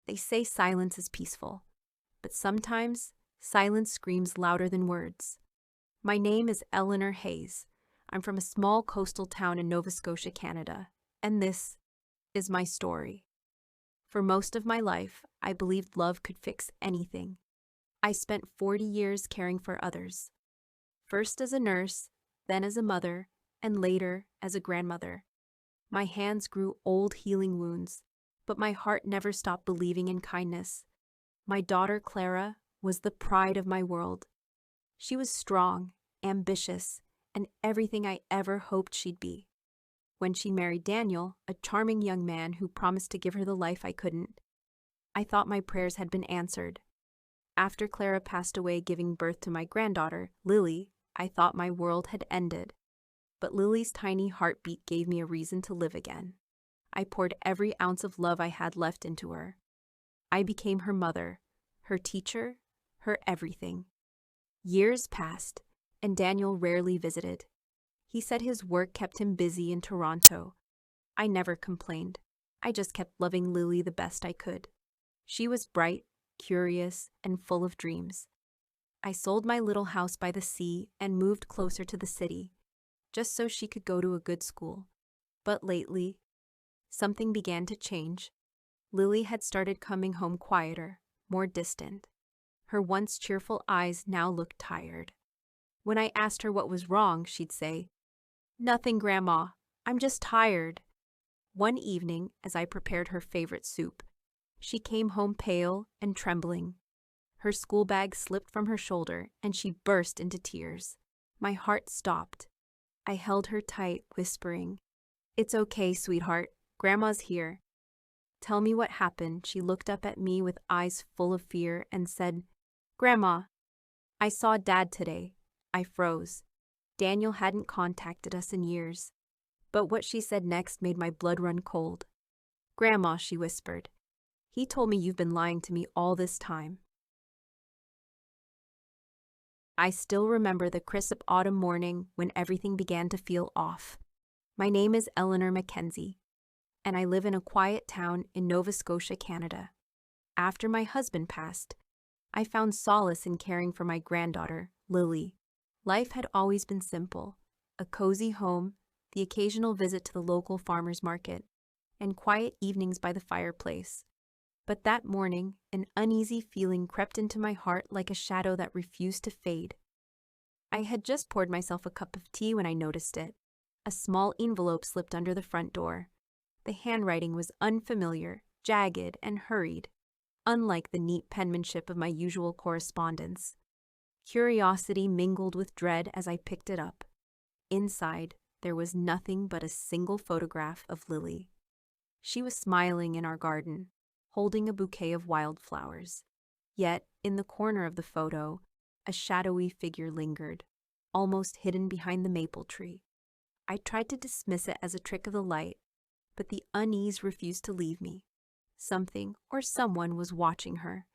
They say silence is peaceful, but sometimes silence screams louder than words. My name is Eleanor Hayes. I'm from a small coastal town in Nova Scotia, Canada, and this is my story. For most of my life, I believed love could fix anything. I spent 40 years caring for others. First as a nurse, then as a mother, and later as a grandmother. My hands grew old healing wounds, but my heart never stopped believing in kindness. My daughter Clara was the pride of my world. She was strong, ambitious, and everything I ever hoped she'd be. When she married Daniel, a charming young man who promised to give her the life I couldn't, I thought my prayers had been answered. After Clara passed away giving birth to my granddaughter, Lily, I thought my world had ended. But Lily's tiny heartbeat gave me a reason to live again. I poured every ounce of love I had left into her. I became her mother, her teacher, her everything. Years passed, and Daniel rarely visited. He said his work kept him busy in Toronto. I never complained. I just kept loving Lily the best I could. She was bright, curious, and full of dreams. I sold my little house by the sea and moved closer to the city, just so she could go to a good school. But lately, something began to change. Lily had started coming home quieter, more distant. Her once cheerful eyes now looked tired. When I asked her what was wrong, she'd say, "Nothing, Grandma. I'm just tired." One evening, as I prepared her favorite soup, she came home pale and trembling. Her school bag slipped from her shoulder, and she burst into tears. My heart stopped. I held her tight, whispering, "It's okay, sweetheart. Grandma's here." "Tell me what happened." She looked up at me with eyes full of fear and said, "Grandma, I saw Dad today." I froze. Daniel hadn't contacted us in years. But what she said next made my blood run cold. "Grandma," she whispered, "he told me you've been lying to me all this time." I still remember the crisp autumn morning when everything began to feel off. My name is Eleanor Mackenzie, and I live in a quiet town in Nova Scotia, Canada. After my husband passed, I found solace in caring for my granddaughter, Lily. Life had always been simple: a cozy home, the occasional visit to the local farmer's market, and quiet evenings by the fireplace. But that morning, an uneasy feeling crept into my heart like a shadow that refused to fade. I had just poured myself a cup of tea when I noticed it. A small envelope slipped under the front door. The handwriting was unfamiliar, jagged, and hurried, unlike the neat penmanship of my usual correspondence. Curiosity mingled with dread as I picked it up. Inside, there was nothing but a single photograph of Lily. She was smiling in our garden, holding a bouquet of wildflowers. Yet, in the corner of the photo, a shadowy figure lingered, almost hidden behind the maple tree. I tried to dismiss it as a trick of the light, but the unease refused to leave me. Something or someone was watching her.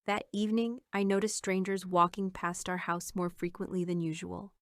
That evening, I noticed strangers walking past our house more frequently than usual.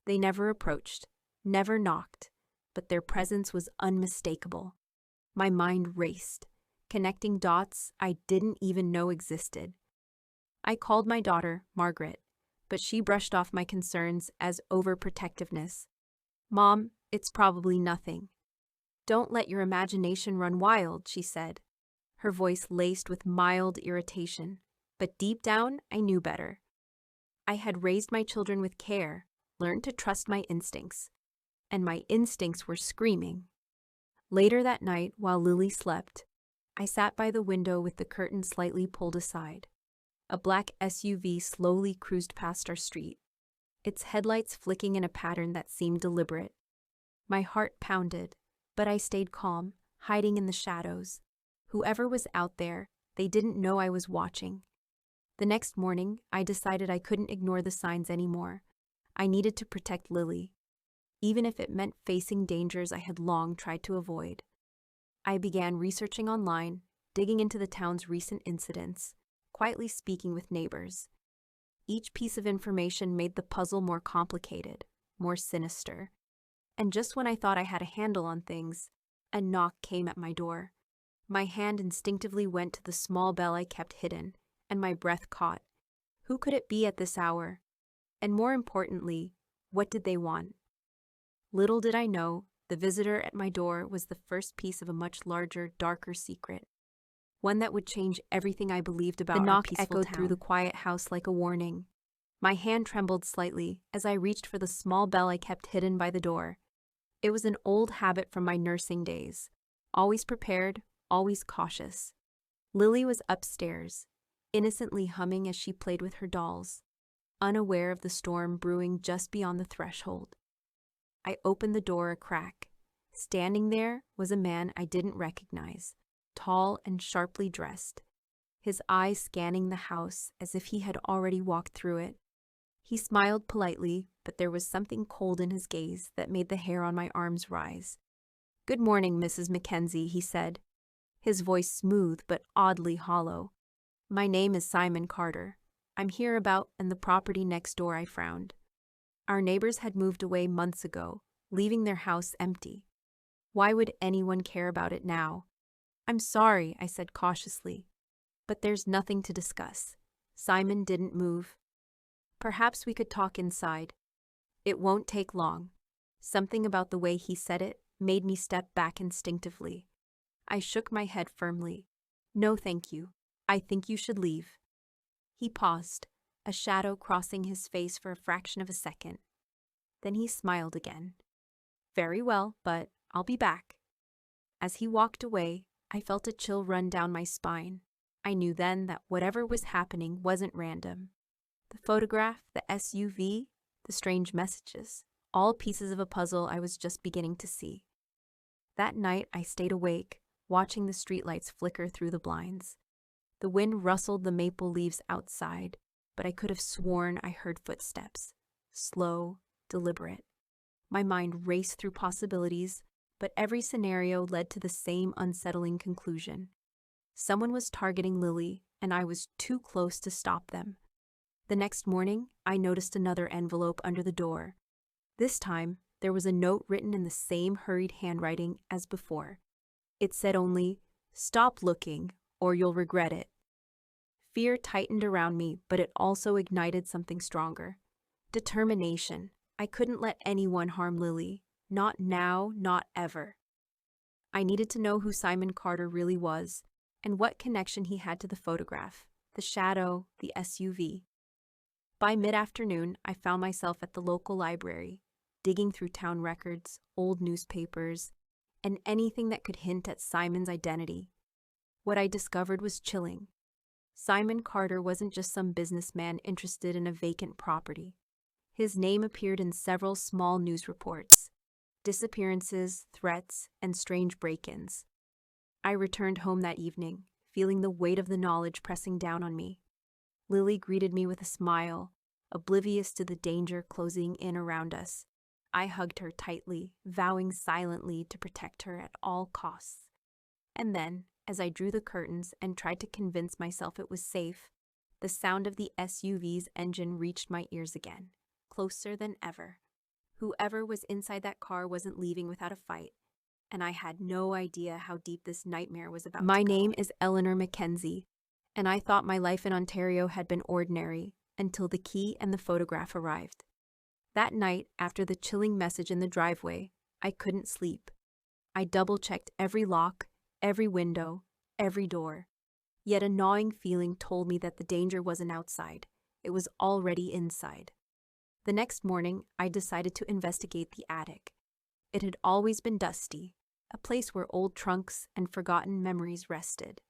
They never approached, never knocked, but their presence was unmistakable. My mind raced, connecting dots I didn't even know existed. I called my daughter, Margaret, but she brushed off my concerns as overprotectiveness. "Mom, it's probably nothing." "Don't let your imagination run wild," she said, her voice laced with mild irritation. But deep down, I knew better. I had raised my children with care, learned to trust my instincts, and my instincts were screaming. Later that night, while Lily slept, I sat by the window with the curtain slightly pulled aside. A black SUV slowly cruised past our street, its headlights flicking in a pattern that seemed deliberate. My heart pounded, but I stayed calm, hiding in the shadows. Whoever was out there, they didn't know I was watching. The next morning, I decided I couldn't ignore the signs anymore. I needed to protect Lily, even if it meant facing dangers I had long tried to avoid. I began researching online, digging into the town's recent incidents, quietly speaking with neighbors. Each piece of information made the puzzle more complicated, more sinister. And just when I thought I had a handle on things, a knock came at my door. My hand instinctively went to the small bell I kept hidden, and my breath caught. Who could it be at this hour? And more importantly, what did they want? Little did I know, the visitor at my door was the first piece of a much larger, darker secret. One that would change everything I believed about our peaceful town. The knock echoed through the quiet house like a warning. My hand trembled slightly as I reached for the small bell I kept hidden by the door. It was an old habit from my nursing days. Always prepared, always cautious. Lily was upstairs, innocently humming as she played with her dolls, unaware of the storm brewing just beyond the threshold. I opened the door a crack. Standing there was a man I didn't recognize, tall and sharply dressed, his eyes scanning the house as if he had already walked through it. He smiled politely, but there was something cold in his gaze that made the hair on my arms rise. "Good morning, Mrs. Mackenzie," he said, his voice smooth but oddly hollow. "My name is Simon Carter. I'm here about the property next door," I frowned. Our neighbors had moved away months ago, leaving their house empty. Why would anyone care about it now? "I'm sorry," I said cautiously, "but there's nothing to discuss." Simon didn't move. "Perhaps we could talk inside." "It won't take long." Something about the way he said it made me step back instinctively. I shook my head firmly. "No, thank you. I think you should leave." He paused, a shadow crossing his face for a fraction of a second. Then he smiled again. "Very well, but I'll be back." As he walked away, I felt a chill run down my spine. I knew then that whatever was happening wasn't random. The photograph, the SUV, the strange messages, all pieces of a puzzle I was just beginning to see. That night I stayed awake, watching the streetlights flicker through the blinds. The wind rustled the maple leaves outside, but I could have sworn I heard footsteps. Slow, deliberate. My mind raced through possibilities, but every scenario led to the same unsettling conclusion. Someone was targeting Lily, and I was too close to stop them. The next morning, I noticed another envelope under the door. This time, there was a note written in the same hurried handwriting as before. It said only, "Stop looking, or you'll regret it." Fear tightened around me, but it also ignited something stronger. Determination. I couldn't let anyone harm Lily. Not now, not ever. I needed to know who Simon Carter really was, and what connection he had to the photograph, the shadow, the SUV. By mid-afternoon, I found myself at the local library, digging through town records, old newspapers, and anything that could hint at Simon's identity. What I discovered was chilling. Simon Carter wasn't just some businessman interested in a vacant property. His name appeared in several small news reports, disappearances, threats, and strange break-ins. I returned home that evening, feeling the weight of the knowledge pressing down on me. Lily greeted me with a smile, oblivious to the danger closing in around us. I hugged her tightly, vowing silently to protect her at all costs. And then, as I drew the curtains and tried to convince myself it was safe, the sound of the SUV's engine reached my ears again, closer than ever. Whoever was inside that car wasn't leaving without a fight, and I had no idea how deep this nightmare was about to go. My name is Eleanor Mackenzie, and I thought my life in Ontario had been ordinary until the key and the photograph arrived. That night, after the chilling message in the driveway, I couldn't sleep. I double-checked every lock, every window, every door. Yet a gnawing feeling told me that the danger wasn't outside. It was already inside. The next morning, I decided to investigate the attic. It had always been dusty, a place where old trunks and forgotten memories rested.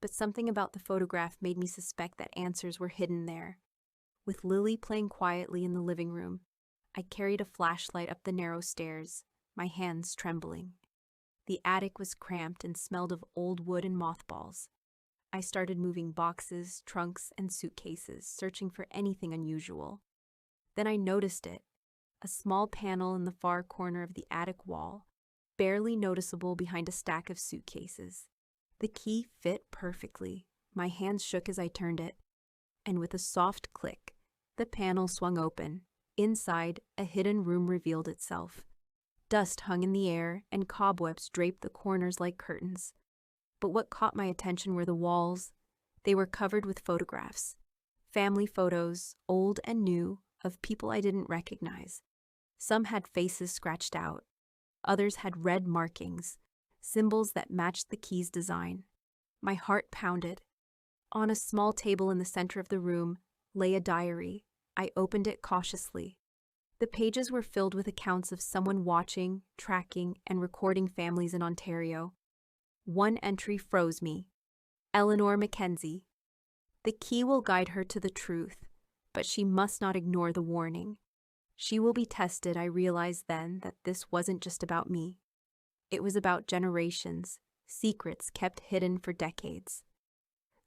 But something about the photograph made me suspect that answers were hidden there. With Lily playing quietly in the living room, I carried a flashlight up the narrow stairs, my hands trembling. The attic was cramped and smelled of old wood and mothballs. I started moving boxes, trunks, and suitcases, searching for anything unusual. Then I noticed it, a small panel in the far corner of the attic wall, barely noticeable behind a stack of suitcases. The key fit perfectly. My hands shook as I turned it, and with a soft click, the panel swung open. Inside, a hidden room revealed itself. Dust hung in the air, and cobwebs draped the corners like curtains. But what caught my attention were the walls. They were covered with photographs. Family photos, old and new, of people I didn't recognize. Some had faces scratched out. Others had red markings, symbols that matched the key's design. My heart pounded. On a small table in the center of the room lay a diary. I opened it cautiously. The pages were filled with accounts of someone watching, tracking, and recording families in Ontario. One entry froze me. Eleanor Mackenzie. The key will guide her to the truth, but she must not ignore the warning. She will be tested. I realized then that this wasn't just about me. It was about generations, secrets kept hidden for decades.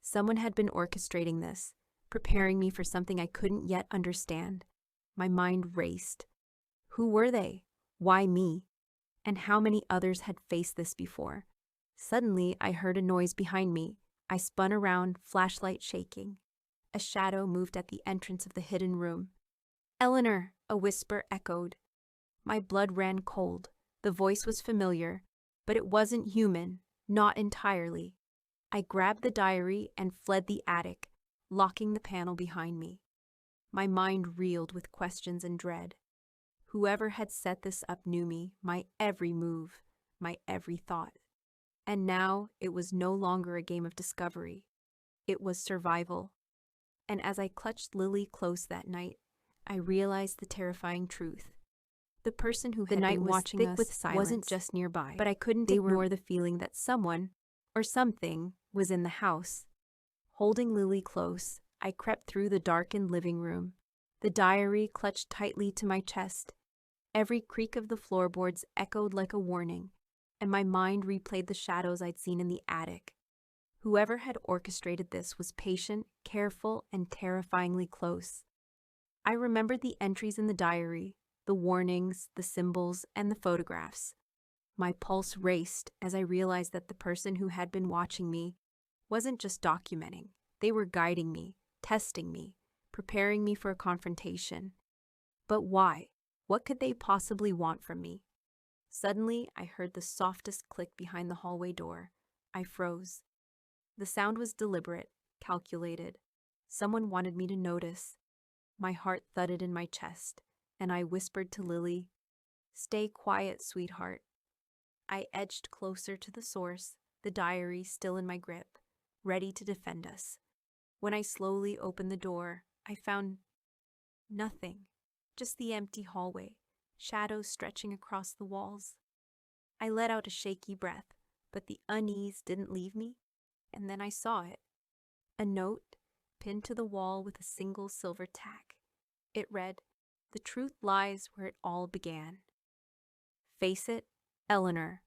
Someone had been orchestrating this, preparing me for something I couldn't yet understand. My mind raced. Who were they? Why me? And how many others had faced this before? Suddenly, I heard a noise behind me. I spun around, flashlight shaking. A shadow moved at the entrance of the hidden room. "Eleanor," a whisper echoed. My blood ran cold. The voice was familiar, but it wasn't human, not entirely. I grabbed the diary and fled the attic, locking the panel behind me. My mind reeled with questions and dread. Whoever had set this up knew me, my every move, my every thought. And now it was no longer a game of discovery. It was survival. And as I clutched Lily close that night, I realized the terrifying truth. The person who had been watching us wasn't just nearby, but I couldn't ignore the feeling that someone, or something, was in the house. Holding Lily close, I crept through the darkened living room, the diary clutched tightly to my chest. Every creak of the floorboards echoed like a warning, and my mind replayed the shadows I'd seen in the attic. Whoever had orchestrated this was patient, careful, and terrifyingly close. I remembered the entries in the diary, the warnings, the symbols, and the photographs. My pulse raced as I realized that the person who had been watching me wasn't just documenting. They were guiding me, testing me, preparing me for a confrontation. But why? What could they possibly want from me? Suddenly, I heard the softest click behind the hallway door. I froze. The sound was deliberate, calculated. Someone wanted me to notice. My heart thudded in my chest, and I whispered to Lily, "Stay quiet, sweetheart." I edged closer to the source, the diary still in my grip, ready to defend us. When I slowly opened the door, I found nothing, just the empty hallway, shadows stretching across the walls. I let out a shaky breath, but the unease didn't leave me, and then I saw it. A note, pinned to the wall with a single silver tack. It read, "The truth lies where it all began. Face it, Eleanor."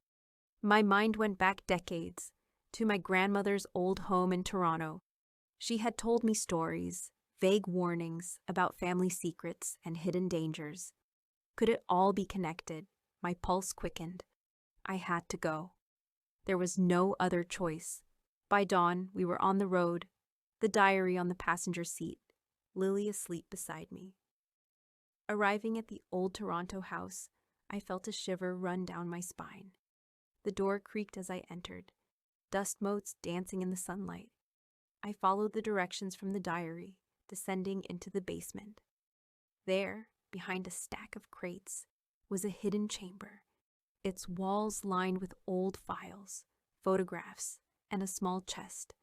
My mind went back decades, to my grandmother's old home in Toronto. She had told me stories, vague warnings about family secrets and hidden dangers. Could it all be connected? My pulse quickened. I had to go. There was no other choice. By dawn, we were on the road, the diary on the passenger seat, Lily asleep beside me. Arriving at the old Toronto house, I felt a shiver run down my spine. The door creaked as I entered, dust motes dancing in the sunlight. I followed the directions from the diary, descending into the basement. There, behind a stack of crates, was a hidden chamber, its walls lined with old files, photographs, and a small chest.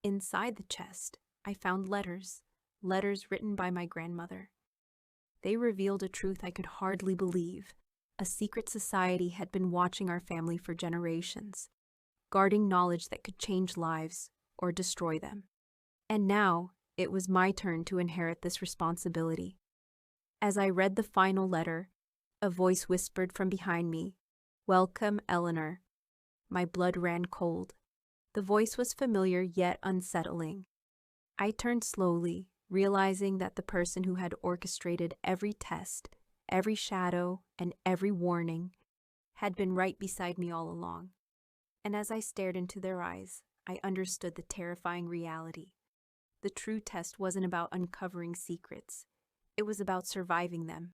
Inside the chest, I found letters written by my grandmother. They revealed a truth I could hardly believe. A secret society had been watching our family for generations, guarding knowledge that could change lives or destroy them. And now, it was my turn to inherit this responsibility. As I read the final letter, a voice whispered from behind me, "Welcome, Eleanor." My blood ran cold. The voice was familiar yet unsettling. I turned slowly, realizing that the person who had orchestrated every test, every shadow, and every warning had been right beside me all along. And as I stared into their eyes, I understood the terrifying reality. The true test wasn't about uncovering secrets. It was about surviving them.